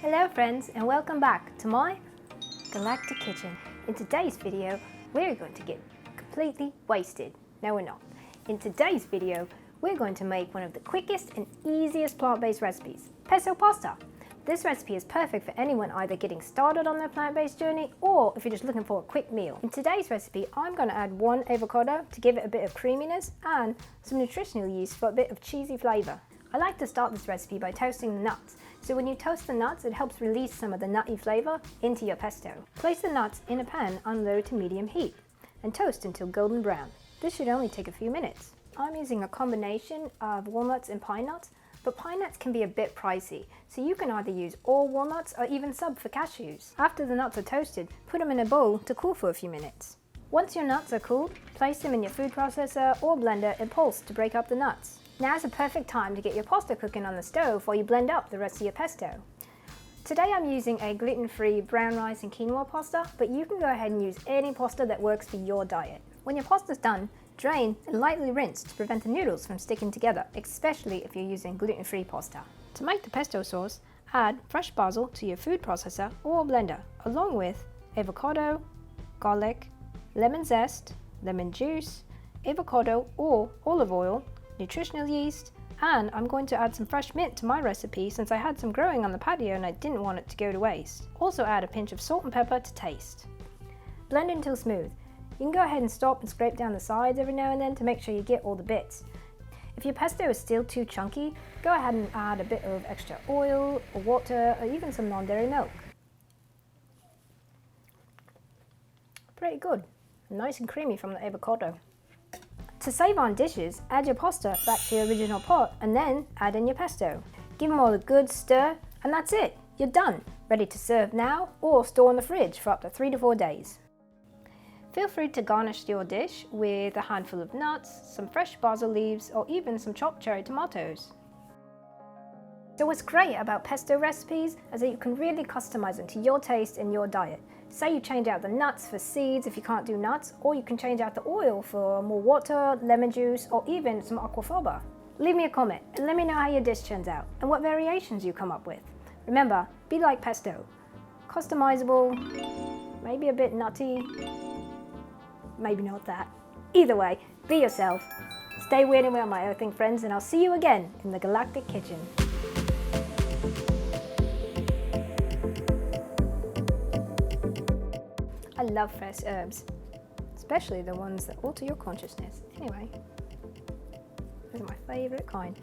Hello friends, and welcome back to my Galactic kitchen. In today's video, we're going to get completely wasted. No, we're not. In today's video, we're going to make one of the quickest and easiest plant-based recipes, pesto pasta. This recipe is perfect for anyone either getting started on their plant-based journey or if you're just looking for a quick meal. In today's recipe, I'm going to add 1 avocado to give it a bit of creaminess and some nutritional yeast for a bit of cheesy flavour. I like to start this recipe by toasting the nuts. So when you toast the nuts, it helps release some of the nutty flavour into your pesto. Place the nuts in a pan on low to medium heat and toast until golden brown. This should only take a few minutes. I'm using a combination of walnuts and pine nuts, but pine nuts can be a bit pricey, so you can either use all walnuts or even sub for cashews. After the nuts are toasted, put them in a bowl to cool for a few minutes. Once your nuts are cooled, place them in your food processor or blender and pulse to break up the nuts. Now's a perfect time to get your pasta cooking on the stove while you blend up the rest of your pesto. Today I'm using a gluten-free brown rice and quinoa pasta, but you can go ahead and use any pasta that works for your diet. When your pasta's done, drain and lightly rinse to prevent the noodles from sticking together, especially if you're using gluten-free pasta. To make the pesto sauce, add fresh basil to your food processor or blender, along with avocado, garlic, lemon zest, lemon juice, avocado or olive oil, nutritional yeast, and I'm going to add some fresh mint to my recipe since I had some growing on the patio and I didn't want it to go to waste. Also add a pinch of salt and pepper to taste. Blend until smooth. You can go ahead and stop and scrape down the sides every now and then to make sure you get all the bits. If your pesto is still too chunky, go ahead and add a bit of extra oil or water or even some non-dairy milk. Pretty good. Nice and creamy from the avocado. To save on dishes, add your pasta back to your original pot and then add in your pesto. Give them all a good stir and that's it. You're done. Ready to serve now or store in the fridge for up to 3 to 4 days. Feel free to garnish your dish with a handful of nuts, some fresh basil leaves or even some chopped cherry tomatoes. So what's great about pesto recipes is that you can really customize them to your taste and your diet. Say you change out the nuts for seeds if you can't do nuts, or you can change out the oil for more water, lemon juice, or even some aquafaba. Leave me a comment and let me know how your dish turns out and what variations you come up with. Remember, be like pesto. Customizable, maybe a bit nutty, maybe not that. Either way, be yourself. Stay weird and well, my earthling friends, and I'll see you again in the Galactic kitchen. I love fresh herbs, especially the ones that alter your consciousness. Anyway, those are my favourite kind.